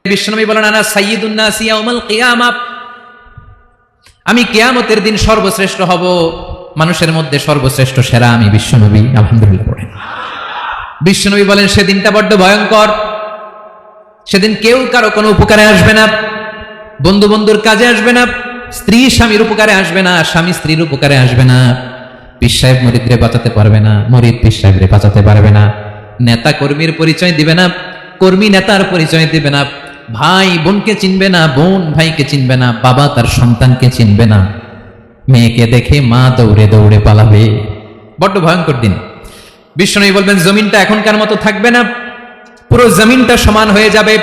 বিশ্বনবী বলেন আনা সাইয়্যিদুন নাস ইয়াউমাল কিয়ামাহ, আমি কিয়ামতের দিন সর্বশ্রেষ্ঠ হব, মানুষের মধ্যে সর্বশ্রেষ্ঠ সেরা আমি বিশ্বনবী। আলহামদুলিল্লাহ পড়েন। বিশ্বনবী বলেন সেদিনটা বড্ড ভয়ঙ্কর, সেদিন কেউ কারো কোনো উপকারে আসবে না, বন্ধু বন্ধুর কাজে আসবে না, স্ত্রী স্বামীর উপকারে আসবে না, স্বামী স্ত্রীর উপকারে আসবে না, পীর সাহেব মুরিদরে বাঁচাতে পারবে না, মুরিদ পীর সাহেবরে বাঁচাতে পারবে না, নেতা কর্মীর পরিচয় দিবে না, কর্মী নেতার পরিচয় দিবে না, ভাই বোনকে চিনবে না, বোন ভাইকে চিনবে না, বাবা তার সন্তানকে চিনবে না, মেয়েকে দেখে মা দৌড়ে দৌড়ে পালাবে। বড্ড ভয়ঙ্কর দিন। বিশ্বনবী বলবেন জমিনটা এখনকার মতো থাকবে না, পুরো জমিনটা সমান হয়ে যাবে,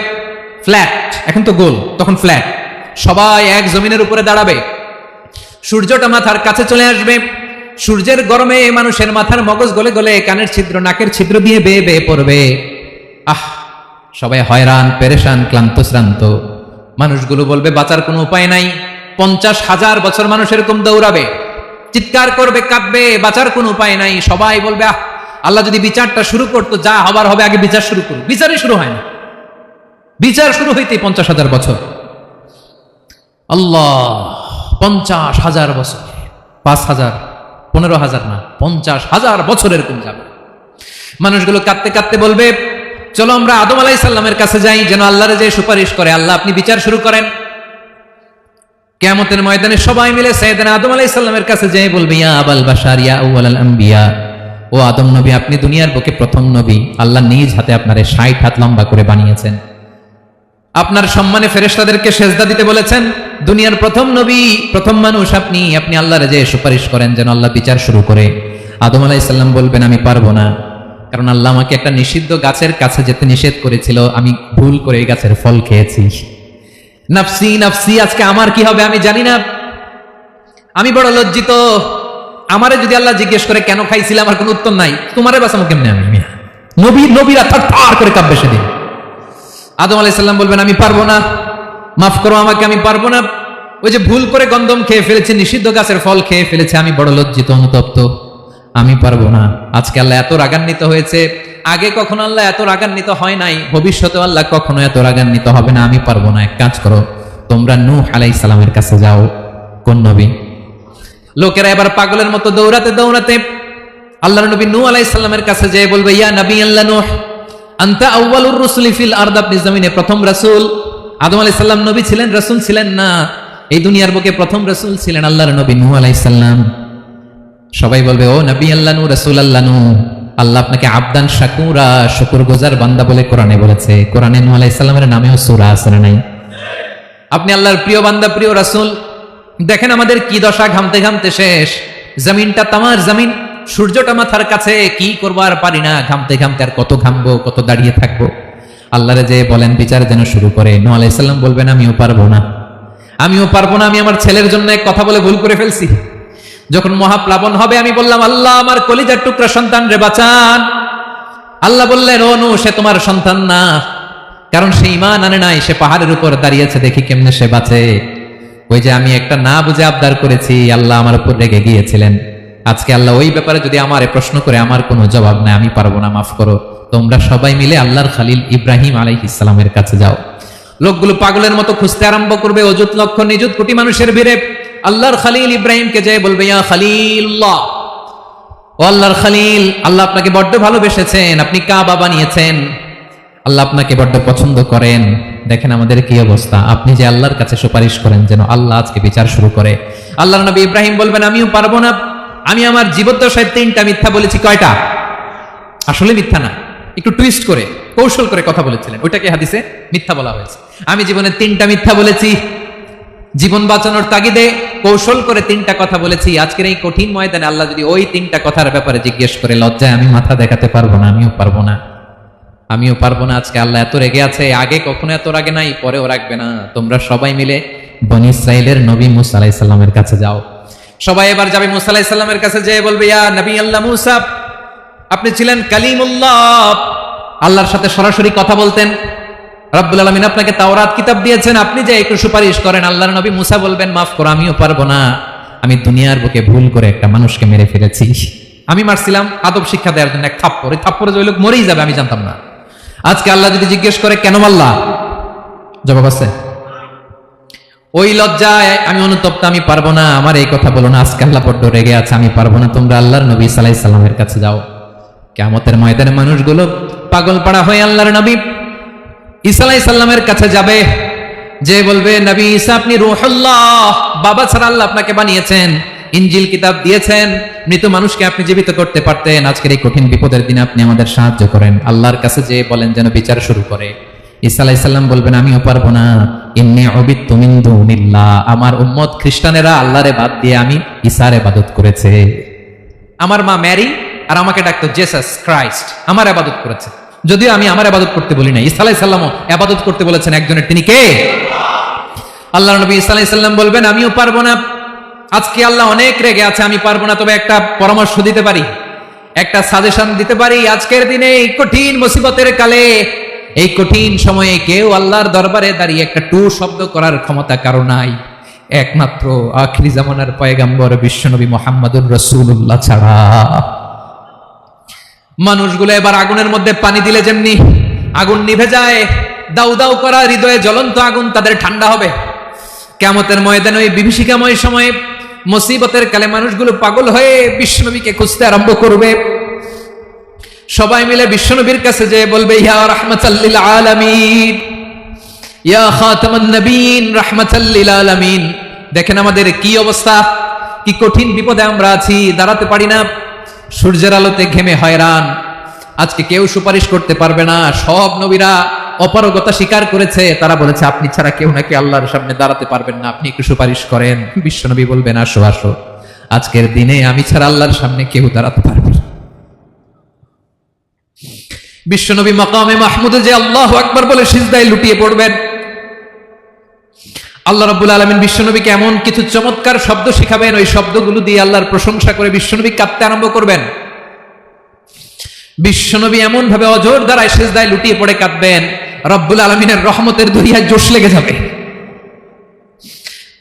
ফ্ল্যাট, এখন তো গোল, তখন ফ্ল্যাট, সবাই এক জমিনের উপরে দাঁড়াবে, সূর্যটা মাথার কাছে চলে আসবে, সূর্যের গরমে মানুষের মাথার মগজ গলে গলে কানের ছিদ্র নাকের ছিদ্র দিয়ে বেয়ে বেয়ে পড়বে। আহ, সবাই হয়রান পেরেশান ক্লান্ত শ্রান্ত। মানুষগুলো বলবে বাঁচার কোনো উপায় নাই। 50,000 বছর মানুষ এরকম দৌড়াবে, চিৎকার করবে, কাঁদবে, বাঁচার কোনো উপায় নাই। সবাই বলবে আহ, আল্লাহ যদি বিচারটা শুরু করতো, যা হবার হবে, আগে বিচার শুরু করুন। বিচারই শুরু হয় না, বিচার শুরু হইতে 50,000 বছর। আল্লাহ, 50,000 বছর, 5,000, 15,000 না, 50,000 বছর এরকম যাবে। মানুষগুলো কাঁদতে কাঁদতে বলবে চলো আমরা আদম আলাইহিস সালামের কাছে যাই, যেন আল্লাহরে যে সুপারিশ করে, আল্লাহ আপনি বিচার শুরু করেন। কিয়ামতের ময়দানে সবাই মিলে সাইয়েদনা আদম আলাইহিস সালামের কাছে যেয়ে বলবে ইয়া আবাল বাশার ইয়া আউয়ালাল আম্বিয়া, ও আদম নবী, আপনি দুনিয়ার বুকে প্রথম নবী, আল্লাহ নিজ হাতে আপনারে 60 হাত লম্বা করে বানিয়েছেন, আপনার সম্মানে ফেরেশতাদেরকে সেজদা দিতে বলেছেন, দুনিয়ার প্রথম নবী, প্রথম মানুষ আপনি, আপনি আল্লাহরে যে সুপারিশ করেন যেন আল্লাহ বিচার শুরু করে। আদম আলাইহিস সালাম বলবেন আমি পারবো না, কারণ আল্লাহ আমাকে একটা নিষিদ্ধ গাছের কাছে যেতে নিষেধ করেছিল, আমি ভুল করে এই গাছের ফল খেয়েছি। নাফসি নাফসি, আজকে আমার কি হবে আমি জানি না, আমি বড় লজ্জিত। আমারে যদি আল্লাহ জিজ্ঞেস করে কেন খাইছিলাম, আমার কোনো উত্তর নাই, তোমারে বাঁচাবো কেমনে আমি? নবীরা থার করে কাঁপবে সেদিন। আদম আলাইহিস সালাম বলবেন আমি পারবো না, মাফ করো আমাকে, আমি পারবো না, ওই যে ভুল করে গন্ধম খেয়ে ফেলেছি, নিষিদ্ধ গাছের ফল খেয়ে ফেলেছে, আমি বড় লজ্জিত অনুতপ্ত, আমি পারবো না। আজকে আল্লাহ এত রাগান্বিত হয়েছে, আগে কখনো আল্লাহ এত রাগান্বিত হয় নাই, ভবিষ্যতে আল্লাহ কখনো এত রাগান্বিত হবে না, আমি পারবো না। এক কাজ করো, তোমরা নূহ আলাইহিস সালামের কাছে যাও। কোন নবী? লোকেরা এবার পাগলের মতো দৌড়াতে দৌড়াতে আল্লাহর নবী নূহ আলাইহিস সালামের কাছে যেয়ে বলবে ইয়া নবী আল্লাহ নূহ আনতা আউয়ালুর রাসূলি ফিল আরদ, আপনি জমিনে প্রথম রাসূল। আদম আলাইহিস সালাম নবী ছিলেন, রাসূল ছিলেন না, এই দুনিয়ার বুকে প্রথম রাসূল ছিলেন আল্লাহর নবী নূহ আলাইহিস সালাম। সবাই বলবে ও নবী আল্লাহ নূহ, রাসূল আল্লাহ নূহ, আল্লাহ আপনাকে আবদান শাকুরা, শুকরগুজার বান্দা বলে কোরআনে বলেছে। কোরআনে নূহ আলাইহিস সালামের নামেও সূরা আছে না নাই? আপনি আল্লাহর প্রিয় বান্দা, প্রিয় রাসূল। দেখেন আমাদের কি দশা, ঘামতে ঘামতে শেষ, জমিনটা তামার জমিন, সূর্যটা মাথার কাছে, কি করবো আর পারি না, ঘামতে ঘামতে আর কত ঘামবো, কত দাঁড়িয়ে থাকবো। আল্লাহরে যে বলেন বিচার যেন শুরু করে। নূহ আলাইহিস সালাম বলবেন আমিও পারবো না, আমিও পারবো না, আমি আমার ছেলের জন্য এক কথা বলে ভুল করে ফেলছি। যখন মহাপ্লাবন হবে আমি বললাম আল্লাহ আমার কলিজার টুকরা সন্তান রে বাঁচান। আল্লাহ বললেন ও নূহ, সে তোমার সন্তান না, কারণ সে ঈমান আনে নাই, সে পাহাড়ের উপর দাঁড়িয়েছে, দেখি কেমনে সে বাঁচে। ওই যে আমি একটা না বুঝে আবদার করেছি, আল্লাহ আমার উপর রেগে গিয়েছিলেন। আজকে আল্লাহ ওই ব্যাপারে যদি আমারে প্রশ্ন করে, আমার কোনো জবাব নাই, আমি পারবো না, মাফ করো। তোমরা সবাই মিলে আল্লাহর খলিল ইব্রাহিম আলাইহিস সালামের কাছে যাও। লোকগুলো পাগলের মতো খুঁজতে আরম্ভ করবে, অযুত লক্ষ নিযুত কোটি মানুষের ভিড়ে আল্লাহর খলিল ইব্রাহিমকে যে বলবে ইয়া খলিলুল্লাহ, ও আল্লাহর খলিল, আল্লাহ আপনাকে বড্ড ভালোবেসেছেন, আপনি কাবা বানিয়েছেন, আল্লাহ আপনাকে বড্ড পছন্দ করেন। দেখেন আমাদের কি অবস্থা, আপনি যে আল্লাহর কাছে সুপারিশ করেন যেন আল্লাহ আজকে বিচার শুরু করে। আল্লাহর নবী ইব্রাহিম বলবেন আমিও পারবো না, আমি আমার জীবদ্দশায় 3টা মিথ্যা বলেছি। কয়টা? আসলে মিথ্যা না, একটু টুইস্ট করে কৌশল করে কথা বলেছিলেন, ওইটাকে হাদিসে মিথ্যা বলা হয়েছে। আমি জীবনে 3টা মিথ্যা বলেছি, জীবন বাঁচানোর তাগিদে কৌশল করে 3টা কথা বলেছি। আজকের এই কঠিন ময়দানে আল্লাহ যদি ওই 3টা কথার ব্যাপারে জিজ্ঞেস করে, লজ্জায় আমি মাথা দেখাতে পারবো না, আমিও পারবো না, আমিও পারবো না। আজকে আল্লাহ এত রেগে আছে, আগে কখনো এত রাগে নাই, পরেও রাখবে না। তোমরা সবাই মিলে বনী ইসরাইলের নবী মূসা আলাইহিস সালামের কাছে যাও। সবাই এবার যাবে মূসা আলাইহিস সালামের কাছে, যেয়ে বলবে ইয়া নবী আল্লাহ মূসা, আপনি ছিলেন কালিমুল্লাহ, আল্লাহর সাথে সরাসরি কথা বলতেন, রব্বুল আলামিন আপনাকে তাওরাত কিতাব দিয়েছেন, আপনি যে একটু সুপারিশ করেন। আল্লাহর নবী মূসা বলবেন মাফ করো, আমিও পারবো না, আমি দুনিয়ার বুকে ভুল করে একটা মানুষকে মেরে ফেলেছি। আমি মারছিলাম আদব শিক্ষা দেওয়ার জন্য এক থাপ্পড়, এই থাপ্পড়ে যে ওই লোক মরেই যাবে আমি জানতাম না। আজকে আল্লাহ যদি জিজ্ঞেস করে কেন মারলা, জবাব আছে? ওই লজ্জায় আমি অনুতপ্ত, আমি পারবো না, আমার এই কথা বলো না, আজকে আল্লাহ বড্ড রেগে আছে, আমি পারবো না, তোমরা আল্লাহর নবী ঈসা আলাইহিস সালামের কাছে যাও। কিয়ামতের ময়দানে মানুষগুলো পাগল পাড়া হয়ে আল্লাহর নবী ঈসা আলাইহিস সালামের কাছে যাবে, যে বলবে নবী ঈসা আপনি রূহুল্লাহ, বাবা ছাড়া আল্লাহ আপনাকে বানিয়েছেন, ইনজিল কিতাব দিয়েছেন, মৃত মানুষকে আপনি জীবিত করতে পারতেন, আজকের এই কঠিন বিপদের দিনে আপনি আমাদের সাহায্য করেন। আল্লাহর কাছে যে বলেন যেন বিচার শুরু করে। ঈসা আলাইহিস সালাম বলবেন আমিও পারবো না, ইন্নী উবিদতু মিন দুনিল্লাহ, আমার উম্মত খ্রিস্টানেরা আল্লাহরে বাদ দিয়ে আমি ঈসার ইবাদত করেছে। আমার মা ম্যারি আর আমাকে ডাকতো জেসাস ক্রাইস্ট, আমার ইবাদত করেছে, যদিও আমি আমার ইবাদত করতে বলি না। ঈসা আলাইহিস সালামও ইবাদত করতে বলেছেন একজনের, তিনি কে? আল্লাহর নবী ঈসা আলাইহিস সালাম বলবেন আমিও পারবো না, আজকে আল্লাহ অনেক রেগে আছে, আমি পারবো না, তবে একটা পরামর্শ দিতে পারি, একটা সাজেশন দিতে পারি। আজকের দিনে এই কঠিন মুসিবতের কালে, এই কঠিন সময়ে কেউ আল্লাহর দরবারে দাঁড়িয়ে একটা টু শব্দ করার ক্ষমতা কারো নাই, একমাত্র আখিরি জামানার পয়গম্বর বিশ্বনবী মুহাম্মদুর রাসূলুল্লাহ ছাড়া। মানুষগুলো এবার আগুনের মধ্যে পানি দিলে যেমনি আগুন নিভে যায়, দাউ দাউ করা হৃদয়ে জ্বলন্ত আগুন তাদের ঠান্ডা হবে। কিয়ামতের ময়দানে ওই বিভীষিকাময় সময়ে মুসিবতের কালে মানুষগুলো পাগল হয়ে বিশ্বনবীকে খুঁজতে আরম্ভ করবে। সবাই মিলে বিশ্বনবীর কাছে যেয়ে বলবে ইয়া রাহমাতাল লিল আলামিন, ইয়া খাতামান নবীন, রাহমাতাল লিল আলামিন, দেখেন আমাদের কি অবস্থা, কি কঠিন বিপদে আমরা আছি, দাঁড়াতে পারি না, সূর্যের আলোতে ঘেমে হয়রান, আজকে কেউ সুপারিশ করতে পারবে না। সব নবীরা অপারগতা স্বীকার করেছে, তারা বলেছে আপনি ছাড়া কেউ নাকি আল্লাহর সামনে দাঁড়াতে পারবেন না, আপনি একটু সুপারিশ করেন। বিশ্বনবী বলবেন আসো আসো, আজকের দিনে আমি ছাড়া আল্লাহর সামনে কেউ দাঁড়াতে পারবে না। বিশ্বনবী মাকামে মাহমুদে যে আল্লাহু আকবার বলে সিজদায় লুটিয়ে পড়বেন। আল্লাহ রাব্বুল আলামিন বিশ্বনবীকে এমন কিছু চমৎকার শব্দ শিখাবেন, ওই শব্দগুলো দিয়ে আল্লাহর প্রশংসা করে বিশ্বনবী কাঁদতে আরম্ভ করবেন। বিশ্বনবী এমন ভাবে অজর দ্বারায় সিজদায় লুটিয়ে পড়ে কাঁদবেন, রব্বুল আলামিনের রহমতের দরিয়ায় জোশ লেগে যাবে।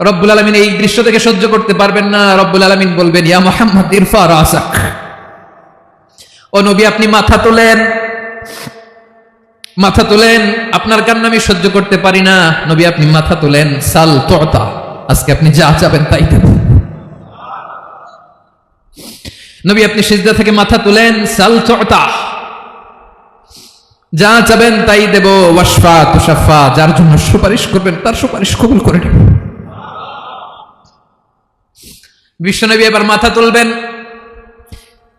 রব্বুল আলামিন এই দৃশ্য থেকে সহ্য করতে পারবেন না। রব্বুল আলামিন বলবেন ইয়া মুহাম্মদ ইরফা রাসাক, ও নবী আপনি মাথা তোলেন, মাথা তোলেন, আপনার কান্না আমি সহ্য করতে পারি না, নবী আপনি মাথা তোলেন, সাল তুতা, আজকে আপনি যা চাবেন তাই দেব। নবী আপনি সিজদা থেকে মাথা তুলেন, সাল তুতা, যা চাবেন তাই দেব, ওয়াশফা তুশাফা, যার জন্য সুপারিশ করবেন তার সুপারিশ কবুল করে নেব। বিশ্বনবী এবার মাথা তুলবেন।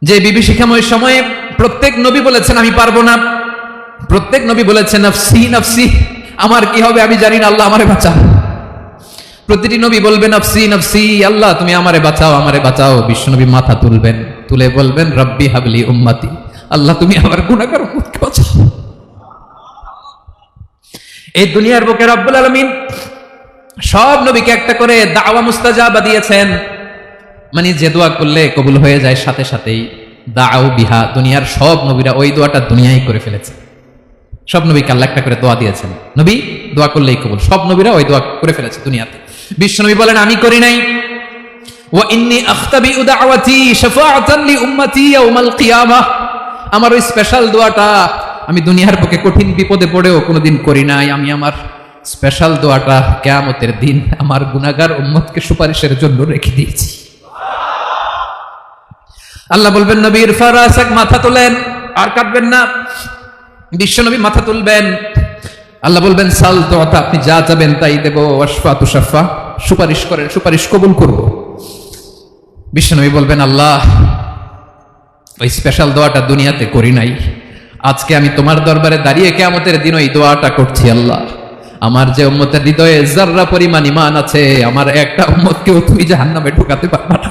যে বিভীষিকাময় সময়ে প্রত্যেক নবী বলেছেন আমি পারবো না, প্রত্যেক নবী বলেছেন নফসি নফসি, আমার কি হবে আমি জানি না, আল্লাহ আমারে বাঁচাও। প্রতিটি নবী বলবেন নফসি নফসি, আল্লাহ তুমি আমারে বাঁচাও আমারে বাঁচাও। বিশ্বনবী মাথা তুলবেন, তুলে বলবেন রব্বি হাবলি উম্মতি, আল্লাহ তুমি আমার গুনাহগার উম্মতকে বাঁচাও। এই দুনিয়ার বুকে রব্বুল আলামিন সব নবীকে একটা করে দাওয়া মুস্তাজাবা দিয়েছেন, মানে যে দোয়া করলে কবুল হয়ে যায় সাথে সাথেই। দাও বিহা, দুনিয়ার সব নবীরা ওই দোয়াটা দুনিয়ায় করে ফেলেছে। সব নবীকে আল্লাহ একটা করে দোয়া দিয়েছেন, নবী দোয়া করলেই কবুল, সব নবীরা ওই দোয়া করে ফেলেছে দুনিয়াতে। বিশ্বনবী বলেন আমি করি নাই, ওয়া ইন্নী আখতাবিউ দাওয়াতি শাফাআতান লি উম্মতি ইয়াউমাল কিয়ামাহ, আমার ওই স্পেশাল দোয়াটা আমি দুনিয়ার বুকে কঠিন বিপদে পড়েও কোনোদিন করি নাই, আমি আমার স্পেশাল দোয়াটা কিয়ামতের দিন আমার গুনাহগার উম্মতকে সুপারিশের জন্য রেখে দিয়েছি। আল্লাহ বলবেন নবী ইরফা রাসাক, মাথা তোলেন, আর কাঁদবেন না। বিশ্বনবী মাথা তুলবেন, আল্লাহ বলবেন সাল তুতা, আপনি যা চাবেন তাই দেব, ওয়াশফা তুশাফা, সুপারিশ করেন সুপারিশ কবুল করব। বিশ্বনবী বলবেন আল্লাহ ওই স্পেশাল দোয়াটা দুনিয়াতে করি নাই, আজকে আমি তোমার দরবারে দাঁড়িয়ে কিয়ামতের দিন ওই দোয়াটা করছি। আল্লাহ আমার যে উম্মতের হৃদয়ে যাররা পরিমাণ ঈমান আছে, আমার একটা উম্মতকেও তুমি জাহান্নামে ঢোকাতে পারবা না।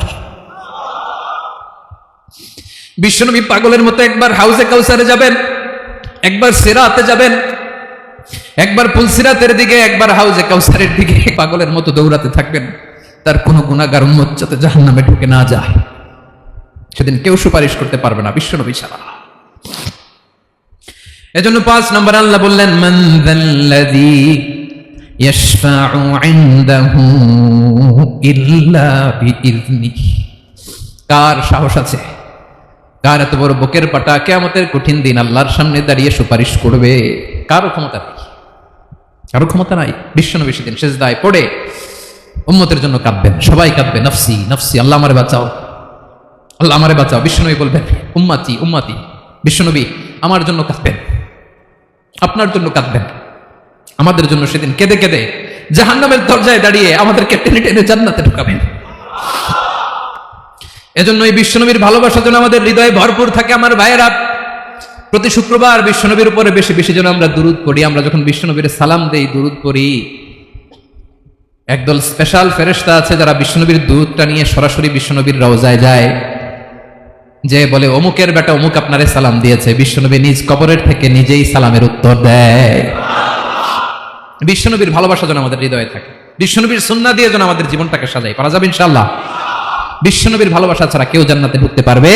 বিশ্বনবী পাগলের মতো একবার হাউজে কাউসারে যাবেন, একবার সিরাতে যাবেন, একবার পুলসিরাতের দিকে, একবার হাউজে কাউসারের দিকে, পাগলের মতো দৌড়াতে থাকবেন, তার কোনো গুনাহগার উম্মত যাতে জাহান্নামে ঢুকে না যায়। সেদিন কেউ সুপারিশ করতে পারবে না বিশ্বনবী ছাড়া। এজন্য 5 নম্বর আল্লাহ বললেন মান যাল্লাযী ইয়াশফাউ ইনদাহু ইল্লা বিইযনিহি, কার সাহস আছে, কার এত বড় বুকের পাটা কিয়ামতের কঠিন দিন আল্লাহর সামনে দাঁড়িয়ে সুপারিশ করবে, কারো ক্ষমতা নেই। কারো ক্ষমতা নাই। বিশ্বনবী সেদিন সেজদায় পড়ে উম্মতের জন্য কাঁদবেন, সবাই কাঁদবে, নফসি নফসি, আল্লাহ আমারে বাঁচাও, আল্লাহ আমারে বাঁচাও। বিশ্বনবী বলবেন উম্মাতি উম্মাতি। বিশ্বনবী আমার জন্য কাঁদবেন, আপনার জন্য কাঁদবেন, আমাদের জন্য সেদিন কেঁদে কেঁদে জাহান্নামের দরজায় দাঁড়িয়ে আমাদেরকে টেনে টেনে জান্নাতে ঢুকাবেন। এজন্য এই বিশ্বনবীর ভালোবাসা যেন আমাদের হৃদয়ে ভরপুর থাকে। আমার ভাইয়েরা, প্রতি শুক্রবার বিশ্বনবীর উপরে বেশি বেশি যেন আমরা দুরূদ পড়ি। আমরা যখন বিশ্বনবীর সালাম দেই, দুরূদ পড়ি, একদল স্পেশাল ফেরেশতা আছে যারা বিশ্বনবীর দুরূদটা নিয়ে সরাসরি বিশ্বনবীর রওজায় যায়, যে বলে অমুকের বেটা অমুক আপনারে সালাম দিয়েছে। বিশ্বনবী নিজ কবরের থেকে নিজেই সালামের উত্তর দেয়। বিশ্বনবীর ভালোবাসা যেন আমাদের হৃদয়ে থাকে। বিশ্বনবীর সুন্নাহ দিয়ে যেন আমাদের জীবনটাকে সাজাই, পারা যাবে ইনশাআল্লাহ। বিশ্বনবীর ভালোবাসা ছাড়া কেউ জান্নাতে ঢুকতে পারবে